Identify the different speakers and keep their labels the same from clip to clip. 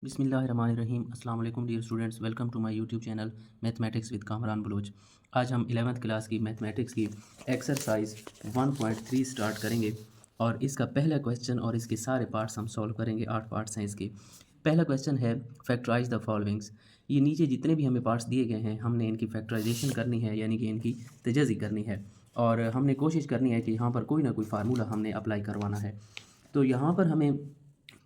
Speaker 1: बिस्मिल्लाहिर्रहमानिर्रहीम अस्सलाम वालेकुम dear students, welcome to my YouTube channel mathematics with Kamran Baloch. आज हम 11th क्लास की मैथमेटिक्स की एक्सरसाइज 1.3 स्टार्ट करेंगे और इसका पहला क्वेश्चन और इसके सारे पार्ट्स हम सॉल्व करेंगे। 8 पार्ट्स हैं इसके। पहला क्वेश्चन है फैक्टराइज द फॉलोइंग्स। ये नीचे जितने भी हमें पार्ट्स दिए गए हैं हमने इनकी फैक्टराइजेशन करनी है, यानी कि इनकी तजज़ी करनी है और हमने कोशिश करनी है कि यहाँ पर कोई ना कोई फार्मूला हमने अप्लाई करवाना है। तो यहाँ पर हमें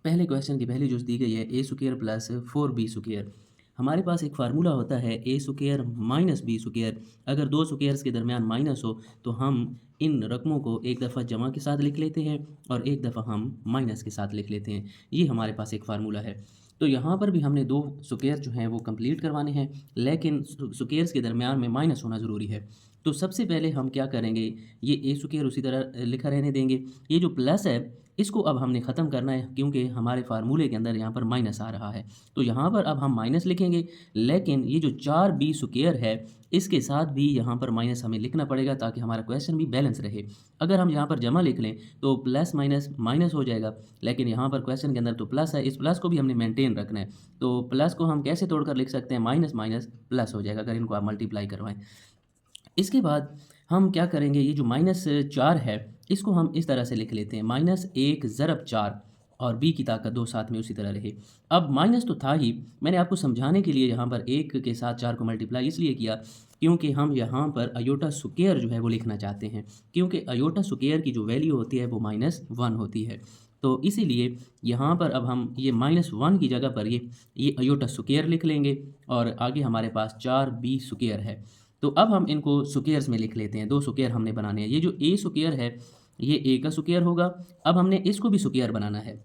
Speaker 1: पहले क्वेश्चन की पहली जो दी गई है A square plus 4b square. हमारे पास एक फार्मूला होता है A square minus B square. अगर दो स्क्वायर्स के दरमियान माइनस हो तो हम इन रकमों को एक दफ़ा जमा के साथ लिख लेते हैं और एक दफ़ा हम माइनस के साथ लिख लेते हैं। ये हमारे पास एक फार्मूला है। तो यहाँ पर भी हमने दो स्क्वायर जो हैं वो कंप्लीट करवाने हैं, लेकिन स्क्वायर्स के दरमियान में माइनस होना ज़रूरी है। तो सबसे पहले हम क्या करेंगे, ये ए स्क्वायर उसी तरह लिखा रहने देंगे। ये जो प्लस है इसको अब हमने ख़त्म करना है, क्योंकि हमारे फार्मूले के अंदर यहाँ पर माइनस आ रहा है। तो यहाँ पर अब हम माइनस लिखेंगे, लेकिन ये जो 4b स्क्वायर है इसके साथ भी यहाँ पर माइनस हमें लिखना पड़ेगा ताकि हमारा क्वेश्चन भी बैलेंस रहे। अगर हम यहाँ पर जमा लिख लें तो प्लस माइनस माइनस हो जाएगा, लेकिन यहाँ पर क्वेश्चन के अंदर तो प्लस है, इस प्लस को भी हमने मेंटेन रखना है। तो प्लस को हम कैसे तोड़कर लिख सकते हैं, माइनस माइनस प्लस हो जाएगा अगर इनको आप मल्टीप्लाई करवाएं। इसके बाद हम क्या करेंगे, ये जो -4 है इसको हम इस तरह से लिख लेते हैं, -1 ज़रब 4 और b की ताकत 2 साथ में उसी तरह रहे। अब माइनस तो था ही, मैंने आपको समझाने के लिए यहाँ पर 1 के साथ 4 को मल्टीप्लाई इसलिए किया क्योंकि हम यहाँ पर अयोटा स्क्वायर जो है वो लिखना चाहते हैं, क्योंकि अयोटा स्क्वायर की जो वैल्यू होती है वो -1 होती है। तो इसीलिए यहाँ पर अब हम ये -1 की जगह पर ये अयोटा स्क्वायर लिख लेंगे और आगे हमारे पास 4b स्क्वायर है। तो अब हम इनको स्क्वायर्स में लिख लेते हैं। दो स्क्वायर हमने बनाने हैं। ये जो ए स्क्वायर है ये ए का स्क्वायर होगा। अब हमने इसको भी स्क्वायर बनाना है।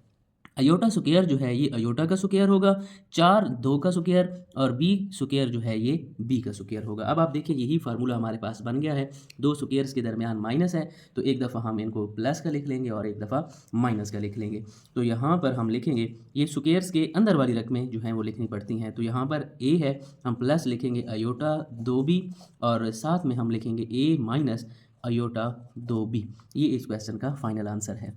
Speaker 1: अयोटा स्क्वायर जो है ये अयोटा का स्क्वायर होगा, 4 2 का स्क्वायर और बी स्क्वायर जो है ये बी का स्क्वायर होगा। अब आप देखिए यही फार्मूला हमारे पास बन गया है। दो स्क्वायर्स के दरमियान माइनस है तो एक दफ़ा हम इनको प्लस का लिख लेंगे और एक दफ़ा माइनस का लिख लेंगे। तो यहाँ पर हम लिखेंगे, ये स्क्वायर्स के अंदर वाली रकमें जो हैं वो लिखनी पड़ती हैं। तो यहाँ पर ए है, हम प्लस लिखेंगे अयोटा 2b और साथ में हम लिखेंगे ए माइनस अयोटा 2b। ये इस क्वेश्चन का फाइनल आंसर है।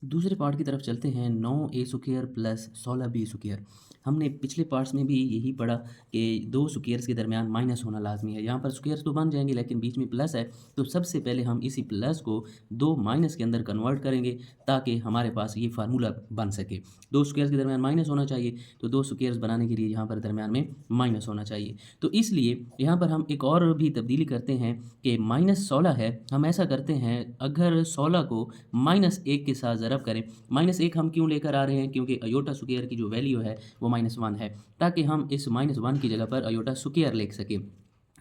Speaker 1: दूसरे पार्ट की तरफ चलते हैं। 9a square plus 16b square. हमने पिछले पार्ट्स में भी यही पढ़ा कि दो स्क्वायर्स के दरमियान माइनस होना लाजमी है। यहाँ पर स्क्वायर्स तो बन जाएंगे लेकिन बीच में प्लस है, तो सबसे पहले हम इसी प्लस को दो माइनस के अंदर कन्वर्ट करेंगे ताकि हमारे पास ये फार्मूला बन सके। दो स्क्वायर्स के दरमियान माइनस होना चाहिए, तो दो स्क्वायर्स बनाने के लिए यहाँ पर दरमियान में माइनस होना चाहिए। तो इसलिए यहाँ पर हम एक और भी तब्दीली करते हैं कि -16 है, हम ऐसा करते हैं अगर 16 को -1 के साथ ज़रब करें। -1 हम क्यों लेकर आ रहे हैं, क्योंकि अयोटा स्क्वायर की जो वैल्यू है वो -1 है, ताकि हम इस -1 की जगह पर अयोटा स्क्वायर लिख सकें।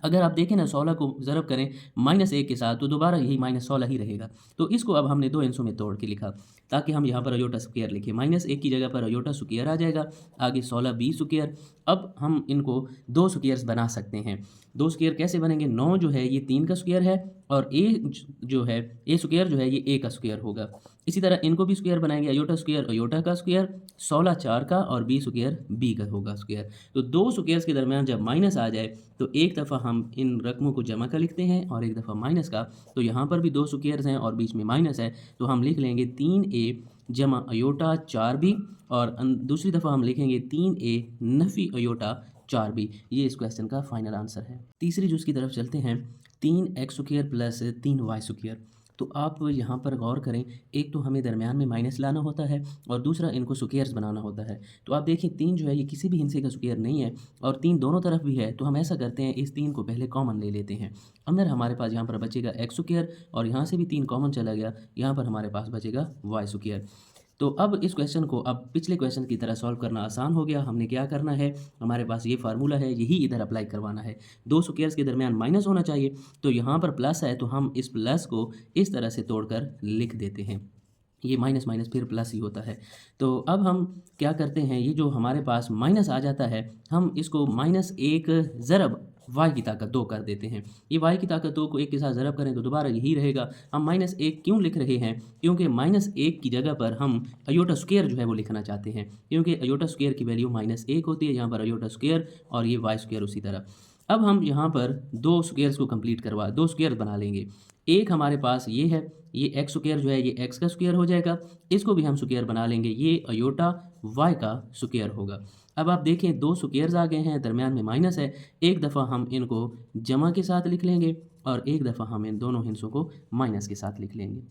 Speaker 1: अगर आप देखें ना 16 को ज़रब करें -1 के साथ तो दोबारा यही -16 ही रहेगा। तो इसको अब हमने दो हिस्सों में तोड़ के लिखा ताकि हम यहाँ पर अयोटा स्क्वायर लिखें। -1 की जगह पर अयोटा स्क्वायर आ जाएगा, आगे 16b स्क्वायर। अब हम इनको दो स्क्वायर्स बना सकते हैं। दो स्क्वायर कैसे बनेंगे, 9 जो है ये 3 का स्क्वायर है और ए जो है ए स्क्वायर जो है ये ए का स्क्वायर होगा। इसी तरह इनको भी स्क्वायर बनाएंगे, अयोटा स्क्वायर अयोटा का स्क्वायर, 16 4 का और बी स्क्वायर बी का होगा स्क्वायर। तो दो स्क्वायर्स के दरमियान जब माइनस आ जाए तो एक दफ़ा हम इन रकमों को जमा का लिखते हैं और एक दफ़ा माइनस का। तो यहाँ पर भी दो स्क्वायर्स हैं और बीच में माइनस है, तो हम लिख लेंगे 3a जमा अयोटा 4b और दूसरी दफ़ा हम लिखेंगे 3a नफ़ी अयोटा 4b। ये इस क्वेश्चन का फाइनल आंसर है। तीसरी जुज़ की तरफ चलते हैं। 3x square plus 3y square. तो आप यहाँ पर गौर करें, एक तो हमें दरमियान में माइनस लाना होता है और दूसरा इनको स्क्वायर्स बनाना होता है। तो आप देखिए 3 जो है ये किसी भी हिस्से का स्क्वायर नहीं है और 3 दोनों तरफ भी है, तो हम ऐसा करते हैं इस 3 को पहले कॉमन ले लेते हैं। अंदर हमारे पास यहाँ पर बचेगा x स्क्वायर और यहाँ से भी 3 कॉमन चला गया, यहाँ पर हमारे पास बचेगा y स्क्वायर। तो अब इस क्वेश्चन को अब पिछले क्वेश्चन की तरह सॉल्व करना आसान हो गया। हमने क्या करना है, हमारे पास ये फार्मूला है, यही इधर अप्लाई करवाना है। दो स्क्वायर्स के दरमियान माइनस होना चाहिए, तो यहाँ पर प्लस है तो हम इस प्लस को इस तरह से तोड़कर लिख देते हैं। ये माइनस माइनस फिर प्लस ही होता है। तो अब हम क्या करते हैं, ये जो हमारे पास माइनस आ जाता है हम इसको -1 ज़रब y की ताकत 2 कर देते हैं। ये y की ताकत 2 को 1 के साथ ज़रब करें तो दोबारा यही रहेगा। हम -1 क्यों लिख रहे हैं, क्योंकि -1 की जगह पर हम अयोटा स्क्वायर जो है वो लिखना चाहते हैं, क्योंकि अयोटा स्क्वायर की वैल्यू -1 होती है। यहाँ पर अयोटा स्क्वायर और ये y स्क्वायर उसी तरह। अब हम यहाँ पर दो स्क्वायर्स को कंप्लीट करवा दो स्क्वायर बना लेंगे। एक हमारे पास ये है, ये एक्स स्क्वायर जो है ये एक्स का स्क्वायर हो जाएगा, इसको भी हम स्क्वायर बना लेंगे, ये अयोटा वाई का स्क्वायर होगा। अब आप देखें दो स्क्वायर्स आ गए हैं, दरमियान में माइनस है, एक दफ़ा हम इनको जमा के साथ लिख लेंगे और एक दफ़ा हम इन दोनों हिस्सों को माइनस के साथ लिख लेंगे।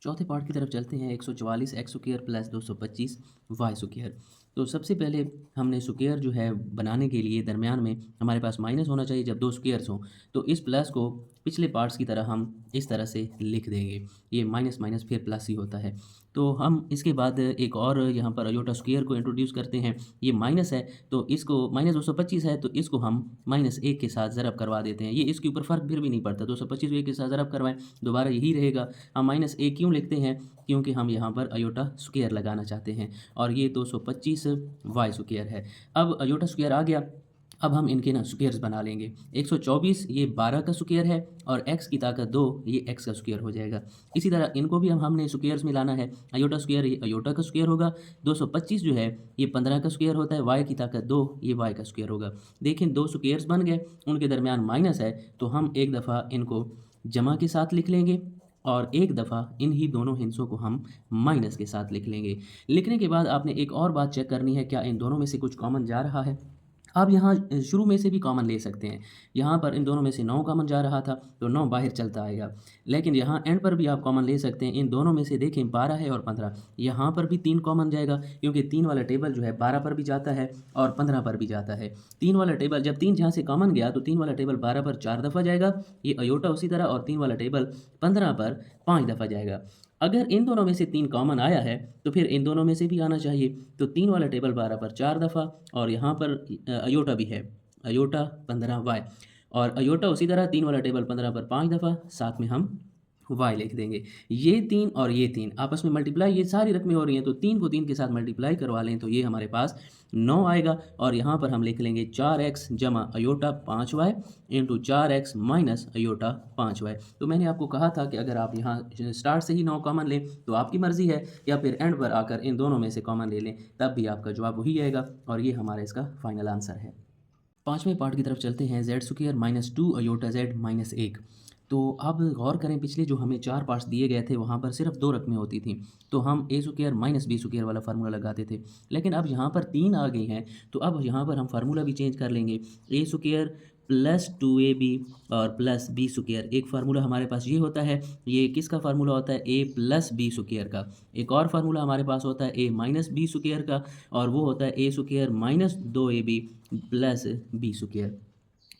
Speaker 1: चौथे पार्ट की तरफ चलते हैं। 144 x square plus 225 y square. तो सबसे पहले हमने स्क्वायर जो है बनाने के लिए दरमियान में हमारे पास माइनस होना चाहिए जब दो स्क्वायर्स हों, तो इस प्लस को पिछले पार्ट्स की तरह हम इस तरह से लिख देंगे, ये माइनस माइनस फिर प्लस ही होता है। तो हम इसके बाद एक और यहाँ पर अयोटा स्क्वायर को इंट्रोड्यूस करते हैं, ये माइनस है तो इसको माइनस 225 है तो इसको हम -1 के साथ ज़रब करवा देते हैं, ये इसके ऊपर फ़र्क फिर भी नहीं पड़ता, 225 को 1 के साथ ज़रब करवाएं दोबारा यही रहेगा। हम -1 क्यों लिखते हैं, क्योंकि हम यहाँ पर अयोटा स्क्वायर लगाना चाहते हैं और ये 225 वाई स्क्वायर है। अब अयोटा स्क्वायर आ गया, अब हम इनके ना स्क्वायर्स बना लेंगे। 124 ये 12 का स्क्वायर है और x की ताकत 2 ये x का स्क्वायर हो जाएगा। इसी तरह इनको भी हमने स्क्वायर्स में लाना है, अयोटा स्क्वायर ये अयोटा का स्क्वायर होगा, 225 जो है ये 15 का स्क्वायर होता है, y की ताकत 2 ये y का स्क्वायर होगा। देखें दो स्क्वायर्स बन गए, उनके दरमियान माइनस है तो हम एक दफ़ा इनको जमा के साथ लिख लेंगे और एक दफ़ा इन ही दोनों हिस्सों को हम माइनस के साथ लिख लेंगे। लिखने के बाद आपने एक और बात चेक करनी है, क्या इन दोनों में से कुछ कॉमन जा रहा है। आप यहाँ शुरू में से भी कॉमन ले सकते हैं, यहाँ पर इन दोनों में से 9 कॉमन जा रहा था तो 9 बाहर चलता आएगा, लेकिन यहाँ एंड पर भी आप कॉमन ले सकते हैं। इन दोनों में से देखें 12 है और 15, यहाँ पर भी 3 कॉमन जाएगा क्योंकि 3 वाला टेबल जो है 12 पर भी जाता है और 15 पर भी जाता है। 3 वाला टेबल जब 3 जहाँ से कॉमन गया तो 3 वाला टेबल 12 पर 4 दफ़ा जाएगा, ये अयोटा उसी तरह, और 3 वाला टेबल 15 पर 5 दफ़ा जाएगा। अगर इन दोनों में से 3 कॉमन आया है तो फिर इन दोनों में से भी आना चाहिए, तो 3 वाला टेबल 12 पर 4 दफ़ा और यहाँ पर अयोटा भी है, अयोटा 15 वाई, और अयोटा उसी तरह 3 वाला टेबल 15 पर 5 दफ़ा, साथ में हम वाई लिख देंगे। ये 3 और ये 3 आपस में मल्टीप्लाई, ये सारी रकमें हो रही हैं तो 3 को 3 के साथ मल्टीप्लाई करवा लें तो ये हमारे पास 9 आएगा और यहाँ पर हम लिख लेंगे 4x जमा aorta 5y into 4x minus iota 5y। तो मैंने आपको कहा था कि अगर आप यहाँ स्टार्ट से ही 9 कॉमन लें तो आपकी मर्ज़ी है, या फिर एंड पर आकर इन दोनों में से कॉमन ले लें, तब भी आपका जवाब वही आएगा और ये हमारा इसका फाइनल आंसर है। पाँचवें पार्ट की तरफ चलते हैं। Z square minus 2 iota z minus 1। तो अब गौर करें, पिछले जो हमें 4 पार्ट्स दिए गए थे वहाँ पर सिर्फ 2 रकमें होती थी तो हम ए स्क्वायर माइनस बी स्क्वायर वाला फार्मूला लगाते थे, लेकिन अब यहाँ पर 3 आ गई हैं तो अब यहाँ पर हम फार्मूला भी चेंज कर लेंगे। ए स्क्वायर प्लस 2ab और प्लस बी स्क्वायर, एक फार्मूला हमारे पास ये होता है, ये किसका फार्मूला होता है, ए प्लस बी स्क्वायर का। एक और फार्मूला हमारे पास होता है ए माइनस बी स्क्वायर का और वो होता है A square minus 2ab plus B square.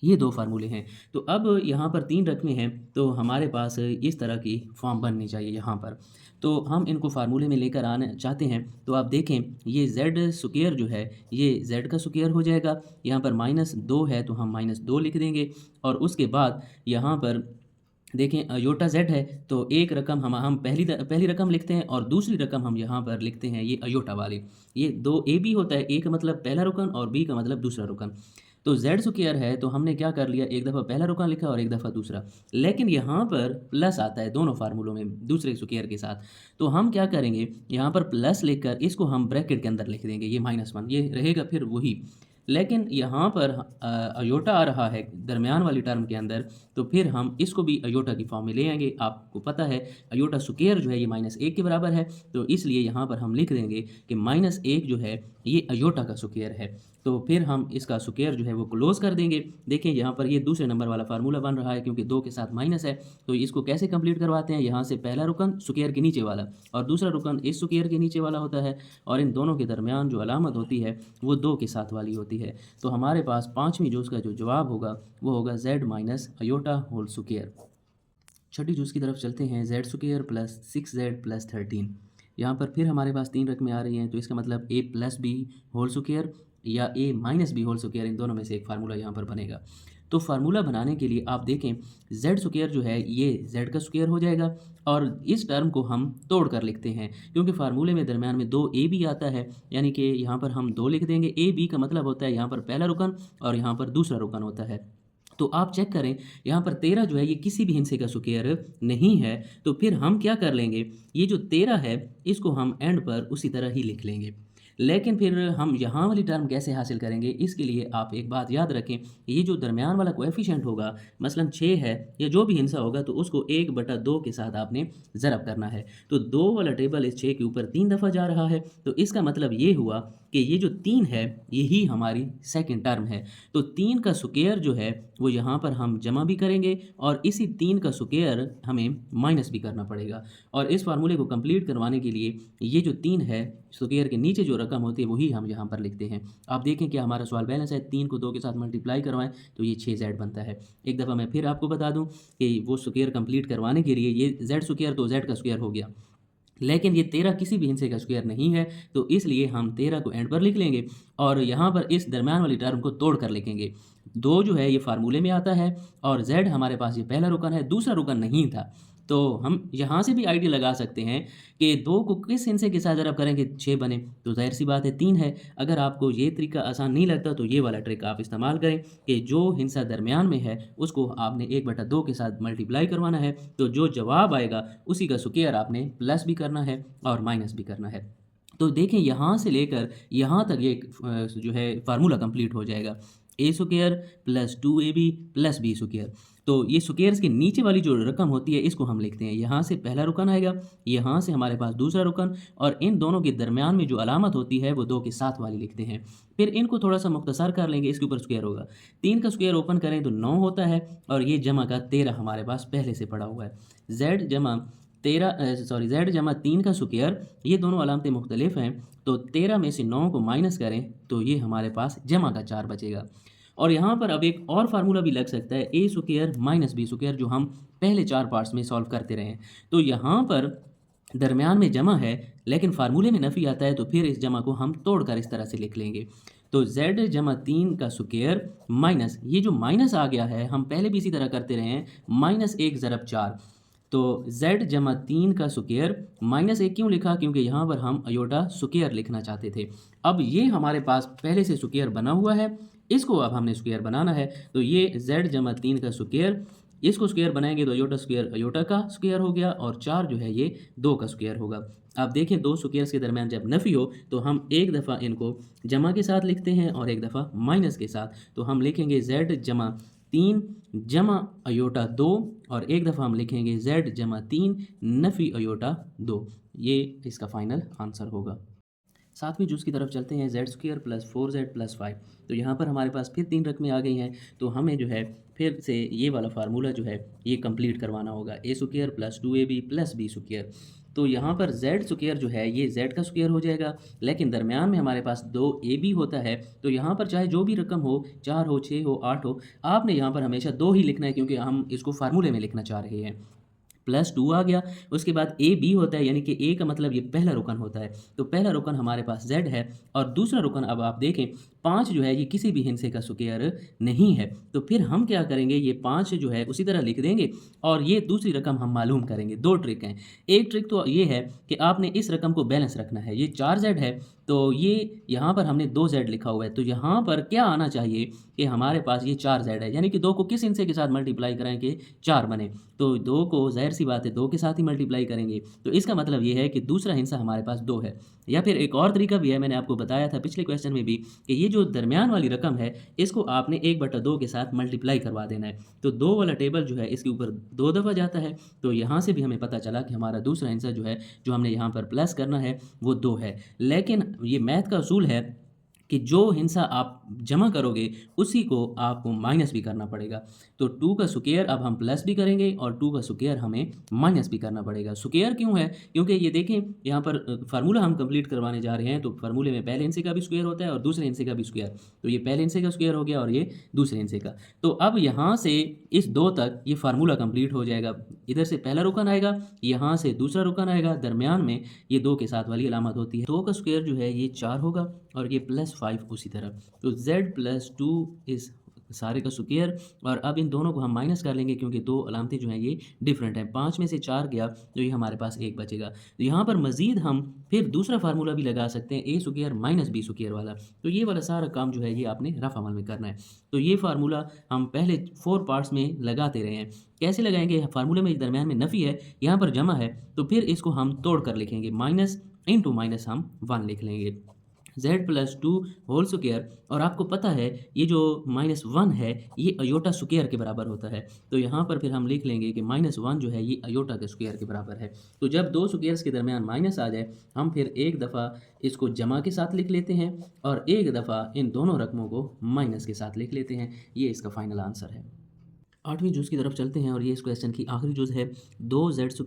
Speaker 1: ये 2 फार्मूले हैं। तो अब यहाँ पर 3 रकमें हैं तो हमारे पास इस तरह की फॉर्म बननी चाहिए यहाँ पर, तो हम इनको फार्मूले में लेकर आना चाहते हैं। तो आप देखें ये जेड स्क्वायर जो है ये जेड का स्क्वायर हो जाएगा, यहाँ पर -2 है तो हम -2 लिख देंगे और उसके बाद यहाँ पर देखें अयोटा जेड है तो एक रकम हम पहली रकम लिखते हैं और दूसरी रकम हम यहाँ पर लिखते हैं ये अयोटा वाली। ये 2 ए बी होता है, ए का मतलब पहला रुकन और बी का मतलब दूसरा रुकन। तो जेड स्क्वायर है तो हमने क्या कर लिया, एक दफ़ा पहला रुकन लिखा और एक दफ़ा दूसरा, लेकिन यहाँ पर प्लस आता है दोनों फार्मूलों में दूसरे स्क्वायर के साथ, तो हम क्या करेंगे यहाँ पर प्लस लिखकर इसको हम ब्रैकेट के अंदर लिख देंगे, ये -1 ये रहेगा फिर वही। लेकिन यहाँ पर अयोटा आ रहा है दरमियान वाली टर्म के अंदर, तो फिर हम इसको भी अयोटा की फॉर्म में ले आएंगे। आपको पता है अयोटा स्क्वायर जो है ये -1 के बराबर है, तो इसलिए यहाँ पर हम लिख देंगे कि -1 जो है ये अयोटा का स्क्वायर है। तो फिर हम इसका स्क्वायर जो है वो क्लोज कर देंगे। देखें यहाँ पर ये दूसरे नंबर वाला फार्मूला बन रहा है क्योंकि 2 के साथ माइनस है, तो इसको कैसे कंप्लीट करवाते हैं, यहाँ से पहला रुकन स्क्वायर के नीचे वाला और दूसरा रुकन इस स्क्वायर के नीचे वाला होता है और इन दोनों के दरमियान जो अलामत होती है वो 2 के साथ वाली होती है। तो हमारे पास 5वीं जूस का जो जवाब होगा वो होगा z minus iota whole square. छठी जूस की तरफ चलते हैं। Z square plus 6z plus 13। यहाँ पर फिर हमारे पास 3 रकमें आ रही हैं तो इसका मतलब a plus B whole square या a minus B whole square, इन दोनों में से एक फार्मूला यहाँ पर बनेगा। तो फार्मूला बनाने के लिए आप देखें जेड स्क्वायर जो है ये जेड का स्क्वायर हो जाएगा और इस टर्म को हम तोड़ कर लिखते हैं क्योंकि फार्मूले में दरमियान में 2ab आता है, यानी कि यहाँ पर हम 2 लिख देंगे। ab का मतलब होता है यहाँ पर पहला रुकन और यहाँ पर दूसरा रुकन होता है। तो आप चेक करें यहाँ पर 13 जो है ये किसी भी हिस्से का स्क्वायर नहीं है, तो फिर हम क्या कर लेंगे, ये जो 13 है इसको हम एंड पर उसी तरह ही लिख लेंगे। लेकिन फिर हम यहाँ वाली टर्म कैसे हासिल करेंगे, इसके लिए आप एक बात याद रखें, ये जो दरमियान वाला कोएफ़िशिएंट होगा, मसलन 6 है या जो भी हिस्सा होगा, तो उसको 1/2 के साथ आपने ज़रब करना है। तो 2 वाला टेबल इस 6 के ऊपर 3 दफ़ा जा रहा है, तो इसका मतलब ये हुआ कि ये जो 3 है, यही हमारी सेकंड टर्म है। तो 3 का स्क्वायर जो है वो यहाँ पर हम जमा भी करेंगे और इसी 3 का स्क्वायर हमें माइनस भी करना पड़ेगा। और इस फार्मूले को कंप्लीट करवाने के लिए ये जो 3 है, स्क्वायर के नीचे जो रकम होती है वही हम यहाँ पर लिखते हैं। आप देखें कि हमारा सवाल बैलेंस है, 3 को 2 के साथ मल्टीप्लाई करवाएं तो ये 6z बनता है। एक दफ़ा मैं फिर आपको बता दूं कि वो स्क्वायर कंप्लीट करवाने के लिए ये z स्क्वायर तो z का स्क्वायर हो गया, लेकिन ये 13 किसी भी हिस्से का स्क्वायर नहीं है, तो इसलिए हम 13 को एंड पर लिख लेंगे और यहाँ पर इस दरमियान वाली टर्म को तोड़ कर लिखेंगे। 2 जो है ये फार्मूले में आता है और z हमारे पास ये पहला रुकन है, दूसरा रुकन नहीं था। तो हम यहाँ से भी आइडिया लगा सकते हैं कि 2 को किस हिस्से के साथ ज़रा करेंगे 6 बने, तो ज़ाहिर सी बात है 3 है। अगर आपको ये तरीका आसान नहीं लगता तो ये वाला ट्रिक आप इस्तेमाल करें कि जो हिस्सा दरमियान में है उसको आपने 1/2 के साथ मल्टीप्लाई करवाना है, तो जो जवाब आएगा उसी का स्क्वायर आपने प्लस भी करना है और माइनस भी करना है। तो देखें यहाँ से लेकर यहाँ तक ये जो है फार्मूला कंप्लीट हो जाएगा, A square plus 2ab plus B square. तो ये स्क्वायर्स के नीचे वाली जो रकम होती है इसको हम लिखते हैं, यहाँ से पहला रुकन आएगा, यहाँ से हमारे पास दूसरा रुकन और इन दोनों के दरमियान में जो अलामत होती है वो 2 के साथ वाली लिखते हैं। फिर इनको थोड़ा सा मुख्तसर कर लेंगे, इसके ऊपर स्क्वायर होगा, 3 का स्क्वायर ओपन करें तो 9 होता है और ये जमा का 13 हमारे पास पहले से पड़ा हुआ है। z जमा 3 का स्क्वायर, ये दोनों अलामतें मुख्तलिफ हैं, तो 13 में से 9 को माइनस करें तो ये हमारे पास जमा का 4 बचेगा। और यहाँ पर अब एक और फार्मूला भी लग सकता है, A square minus B square, जो हम पहले 4 पार्ट्स में सॉल्व करते रहे हैं। तो यहाँ पर दरमियान में जमा है लेकिन फार्मूले में नफ़ी आता है, तो फिर इस जमा को हम तोड़कर इस तरह से लिख लेंगे। तो z जमा 3 का स्क्वायर माइनस, ये जो माइनस आ गया है हम पहले भी इसी तरह करते रहे हैं, -1 ज़रब 4। तो z जमा 3 का स्क्वायर -1 क्यों लिखा, क्योंकि यहाँ पर हम अयोटा स्क्वायर लिखना चाहते थे। अब ये हमारे पास पहले से स्क्वायर बना हुआ है, इसको अब हमने स्क्वायर बनाना है। तो ये z जमा 3 का स्क्वायर, इसको स्क्वायर बनाएंगे तो अयोटा स्क्वायर अयोटा का स्क्वायर हो गया और 4 जो है ये 2 का स्क्वायर होगा। आप देखें 2 स्क्वायर्स के दरमियान जब नफ़ी हो तो हम एक दफ़ा इनको जमा के साथ लिखते हैं और एक दफ़ा माइनस के साथ। तो हम लिखेंगे z जमा 3 जमा अयोटा 2 और एक दफ़ा हम लिखेंगे z जमा 3 नफ़ी अयोटा 2। ये इसका फाइनल आंसर होगा। 7वीं जुज़ की तरफ चलते हैं, z square plus 4z plus 5। तो यहाँ पर हमारे पास फिर 3 रकमें आ गई हैं, तो हमें जो है फिर से ये वाला फार्मूला जो है ये कंप्लीट करवाना होगा, A square plus 2ab plus B square. तो यहाँ पर z स्क्वायर जो है ये z का स्क्वायर हो जाएगा, लेकिन दरमियान में हमारे पास 2ab होता है, तो यहाँ पर चाहे जो भी रकम हो, 4 हो, 6 हो, 8 हो, आपने यहाँ पर हमेशा 2 ही लिखना है क्योंकि हम इसको फार्मूले में लिखना चाह रहे हैं। प्लस 2 आ गया, उसके बाद ए बी होता है, यानी कि ए का मतलब ये पहला रुकन होता है, तो पहला रुकन हमारे पास z है और दूसरा रुकन अब आप देखें 5 जो है ये किसी भी हिस्से का स्क्वायर नहीं है। तो फिर हम क्या करेंगे, ये 5 जो है उसी तरह लिख देंगे और ये दूसरी रकम हम मालूम करेंगे। 2 ट्रिक हैं। एक ट्रिक तो ये है कि आपने इस रकम को बैलेंस रखना है, ये 4z है तो ये यहाँ पर हमने 2z लिखा हुआ है, तो यहाँ पर क्या आना चाहिए कि हमारे पास ये 4z है, यानी कि 2 को किस हिस्से के साथ मल्टीप्लाई करें कि 4 बने, तो 2 को ज़ाहिर सी बात है 2 के साथ ही मल्टीप्लाई करेंगे, तो इसका मतलब ये है कि दूसरा हिस्सा हमारे पास 2 है। या फिर एक और तरीका भी है, मैंने आपको बताया था पिछले क्वेश्चन में भी कि ये जो दरमियान वाली रकम है इसको आपने 1/2 के साथ मल्टीप्लाई करवा देना है, तो 2 वाला टेबल जो है इसके ऊपर 2 दफ़ा जाता है, तो यहाँ से भी हमें पता चला कि हमारा दूसरा हिस्सा जो है जो हमने यहाँ पर प्लस करना है वो 2 है। लेकिन ये मैथ का असूल है कि जो हिस्सा आप जमा करोगे उसी को आपको माइनस भी करना पड़ेगा। तो 2 का स्क्वायर अब हम प्लस भी करेंगे और 2 का स्क्वायर हमें माइनस भी करना पड़ेगा। स्क्वायर क्यों है, क्योंकि ये देखें यहाँ पर फार्मूला हम कंप्लीट करवाने जा रहे हैं, तो फार्मूले में पहले हिस्से का भी स्क्वायर होता है और दूसरे हिस्से का भी स्क्वायर, तो ये पहले हिस्से का स्क्वायर हो गया और ये दूसरे हिस्से का। तो अब यहाँ से इस 2 तक ये फार्मूला कंप्लीट हो जाएगा, इधर से पहला रुकन आएगा, यहाँ से दूसरा रुकन आएगा, दरमियान में ये 2 के साथ वाली अलामत होती है। 2 का स्क्वायर जो है ये 4 होगा और ये प्लस 5 उसी तरह, तो z प्लस 2 इस सारे का स्क्वायर, और अब इन दोनों को हम माइनस कर लेंगे क्योंकि 2 अलामतें जो हैं ये डिफरेंट हैं। 5 में से 4 गया तो ये हमारे पास 1 बचेगा। तो यहाँ पर मज़ीद हम फिर दूसरा फार्मूला भी लगा सकते हैं, ए स्क्वायर माइनस बी स्क्वायर वाला, तो ये वाला सारा काम जो है ये आपने रफ अमल में करना है। तो ये फार्मूला हम पहले 4 पार्ट्स में लगाते रहे हैं। कैसे लगाएंगे, फार्मूले में दरमियान में नफ़ी है, यहाँ पर जमा है, तो फिर इसको हम तोड़ कर लिखेंगे, माइनस इंटू माइनस हम 1 लिख लेंगे। z+2 होल स्क्वायर, और आपको पता है ये जो -1 है ये अयोटा स्क्वायर के बराबर होता है। तो यहाँ पर फिर हम लिख लेंगे कि -1 जो है ये अयोटा के स्क्वायर के बराबर है। तो जब दो स्क्वायर्स के दरमियान माइनस आ जाए, हम फिर एक दफ़ा इसको जमा के साथ लिख लेते हैं और एक दफ़ा इन दोनों रकमों को माइनस के साथ लिख लेते हैं। ये इसका फाइनल आंसर है। 8वीं जुज़ की तरफ चलते हैं और ये इस क्वेश्चन की आखिरी जुज़ है। 2z² -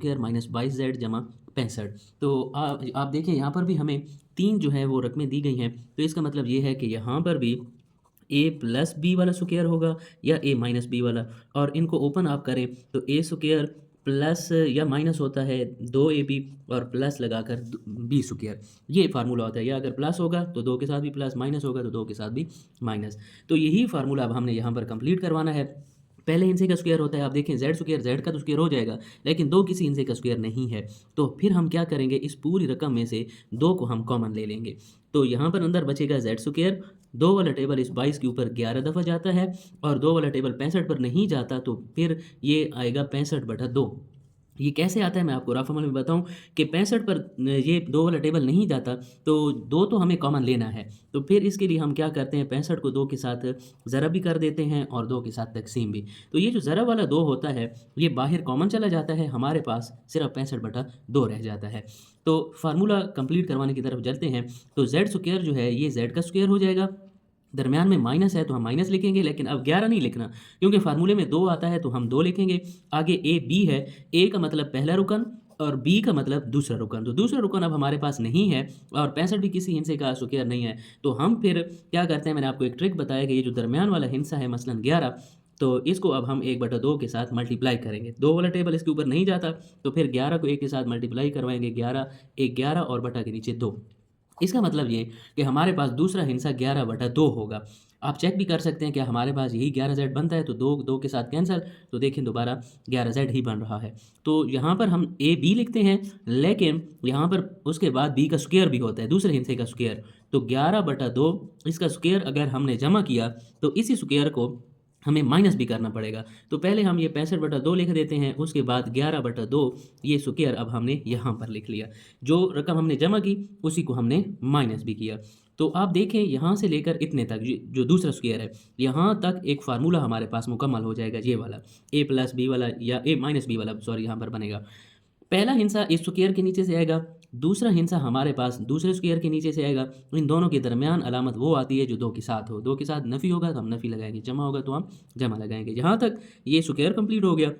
Speaker 1: 22z जमा 65। तो आप देखें यहाँ पर भी हमें 3 जो है वो रकमें दी गई हैं। तो इसका मतलब ये है कि यहाँ पर भी a+b वाला स्क्वायर होगा या a-b वाला, और इनको ओपन आप करें तो a² प्लस या माइनस होता है 2ab और प्लस लगाकर b²। ये फार्मूला होता है, या अगर प्लस होगा तो 2 के साथ भी प्लस, माइनस होगा तो 2 के साथ भी माइनस। तो यही फार्मूला अब हमने यहाँ पर कंप्लीट करवाना है। पहले हिस्से का स्क्वायर होता है, आप देखें z² z का तो स्क्वायर हो जाएगा, लेकिन 2 किसी हिस्से का स्क्वायर नहीं है। तो फिर हम क्या करेंगे, इस पूरी रकम में से 2 को हम कॉमन ले लेंगे। तो यहाँ पर अंदर बचेगा z²। 2 वाला टेबल इस 22 के ऊपर 11 दफ़ा जाता है और 2 वाला टेबल 65 पर नहीं जाता, तो फिर ये आएगा 65/2। ये कैसे आता है मैं आपको रफ अमल में बताऊं कि 65 पर ये 2 वाला टेबल नहीं जाता, तो 2 तो हमें कॉमन लेना है। तो फिर इसके लिए हम क्या करते हैं, 65 को 2 के साथ ज़रब भी कर देते हैं और 2 के साथ तकसीम भी। तो ये जो ज़रब वाला 2 होता है ये बाहर कॉमन चला जाता है, हमारे पास सिर्फ 65/2 रह जाता है। तो फार्मूला कंप्लीट करवाने की तरफ चलते हैं। तो z² जो है ये z का स्क्वायर हो जाएगा, दरमियान में माइनस है तो हम माइनस लिखेंगे, लेकिन अब 11 नहीं लिखना क्योंकि फार्मूले में 2 आता है तो हम 2 लिखेंगे। आगे ए बी है, ए का मतलब पहला रुकन और बी का मतलब दूसरा रुकन। तो दूसरा रुकन अब हमारे पास नहीं है और 65 भी किसी हिस्से का स्क्वायर नहीं है। तो हम फिर क्या करते हैं, मैंने आपको एक ट्रिक बताया कि ये जो दरमियान वाला हिस्सा है मसलन 11, तो इसको अब हम 1/2 के साथ मल्टीप्लाई करेंगे। 2 वाला टेबल इसके ऊपर नहीं जाता, तो फिर 11 को 1 के साथ मल्टीप्लाई करवाएंगे। 11 1 11 और बटा के नीचे 2। इसका मतलब ये कि हमारे पास दूसरा हिस्सा 11/2 होगा। आप चेक भी कर सकते हैं कि हमारे पास यही 11z बनता है, तो 2 के साथ कैंसिल, तो देखें दोबारा 11z ही बन रहा है। तो यहाँ पर हम ए बी लिखते हैं, लेकिन यहाँ पर उसके बाद बी का स्क्वायर भी होता है, दूसरे हिस्से का स्क्वायर। तो 11/2 इसका स्क्वायर अगर हमने जमा किया तो इसी स्क्वायर को हमें माइनस भी करना पड़ेगा। तो पहले हम ये 65/2 लिख देते हैं, उसके बाद 11/2 ये स्क्वायर अब हमने यहाँ पर लिख लिया। जो रकम हमने जमा की उसी को हमने माइनस भी किया। तो आप देखें यहाँ से लेकर इतने तक जो दूसरा स्क्वायर है, यहाँ तक एक फार्मूला हमारे पास मुकम्मल हो जाएगा, ये वाला a+b वाला या a-b वाला, सॉरी यहाँ पर बनेगा। पहला हिस्सा इस स्क्वायर के नीचे से आएगा, दूसरा हिस्सा हमारे पास दूसरे स्क्वायर के नीचे से आएगा। इन दोनों के दरमियान अलामत वो आती है जो 2 के साथ हो। 2 के साथ नफ़ी होगा तो हम नफ़ी लगाएंगे, जमा होगा तो हम जमा लगाएंगे। यहाँ तक ये स्क्वायर कंप्लीट हो गया।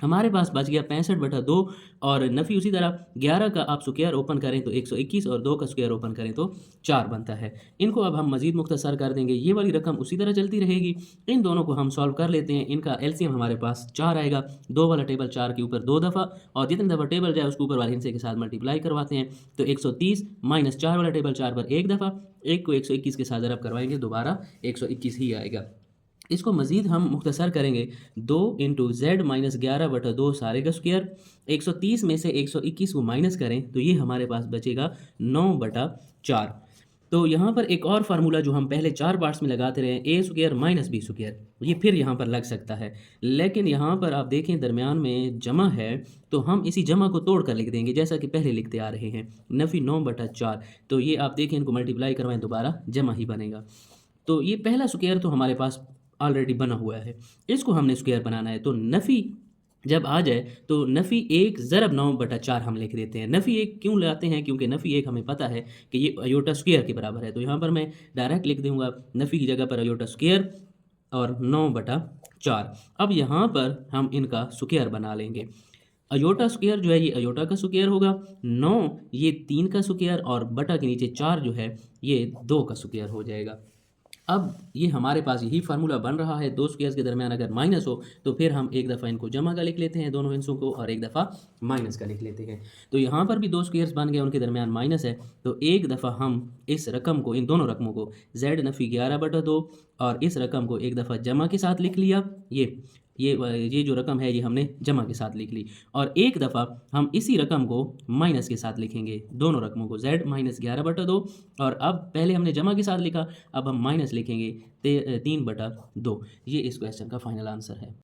Speaker 1: हमारे पास बच गया 65/2 और नफ़ी उसी तरह 11 का आप स्क्वायर ओपन करें तो 121 और 2 का स्क्वायर ओपन करें तो 4 बनता है। इनको अब हम मज़ीद मुख्तसर कर देंगे, ये वाली रकम उसी तरह चलती रहेगी। इन दोनों को हम सॉल्व कर लेते हैं। इनका एलसीएम हमारे पास 4 आएगा। 2 वाला टेबल 4 के ऊपर 2 दफ़ा और जितनी दफ़ा टेबल जाए उसके ऊपर वाले हिस्से के साथ मल्टीप्लाई करवाते हैं। तो 130 माइनस 4 वाला टेबल 4 पर 1 दफ़ा, 1 को 121 के साथ ज़रब करवाएंगे, दोबारा 121 ही आएगा। इसको मज़ीद हम मुख्तसर करेंगे, 2 × z - 11/2 सारे का स्क्वायर। 130 में से 121 को माइनस करें तो ये हमारे पास बचेगा 9/4। तो यहाँ पर एक और फार्मूला जो हम पहले 4 पार्ट्स में लगाते रहे, a² - b², ये फिर यहाँ पर लग सकता है। लेकिन यहाँ पर आप देखें दरमियान में जमा है, तो हम इसी जमा को तोड़ कर लिख देंगे जैसा कि पहले लिखते आ रहे हैं, नफ़ी 9/4। तो ये आप देखें, इनको मल्टीप्लाई करवाएं दोबारा जमा ही बनेगा। तो ये पहला स्क्वायर तो हमारे पास ऑलरेडी बना हुआ है, इसको हमने स्क्वायर बनाना है। तो नफ़ी जब आ जाए तो नफ़ी 1 ज़रब 9/4 हम लिख देते हैं। नफ़ी 1 क्यों लाते हैं, क्योंकि नफ़ी 1 हमें पता है कि ये अयोटा स्क्वायर के बराबर है। तो यहाँ पर मैं डायरेक्ट लिख दूँगा नफ़ी की जगह पर अयोटा स्क्वायर और 9/4। अब यहाँ पर हम इनका स्क्वायर बना लेंगे। अयोटा स्क्वायर जो है ये अयोटा का स्क्वायर होगा, 9 ये 3 का स्क्वायर और बटा के नीचे 4 जो है ये 2 का स्क्वायर हो जाएगा। अब ये हमारे पास यही फार्मूला बन रहा है। 2 स्क्वायर्स के दरमियान अगर माइनस हो तो फिर हम एक दफ़ा इनको जमा का लिख लेते हैं दोनों हिस्सों को, और एक दफ़ा माइनस का लिख लेते हैं। तो यहाँ पर भी 2 स्क्वायर्स बन गए, उनके दरमियान माइनस है, तो एक दफ़ा हम इस रकम को, इन दोनों रकमों को z नफ़ी 11/2 और इस रकम को एक दफ़ा जमा के साथ लिख लिया। ये जो रकम है ये हमने जमा के साथ लिख ली, और एक दफ़ा हम इसी रकम को माइनस के साथ लिखेंगे, दोनों रकमों को, z - 11/2। और अब पहले हमने जमा के साथ लिखा, अब हम माइनस लिखेंगे 3/2। ये इस क्वेश्चन का फाइनल आंसर है।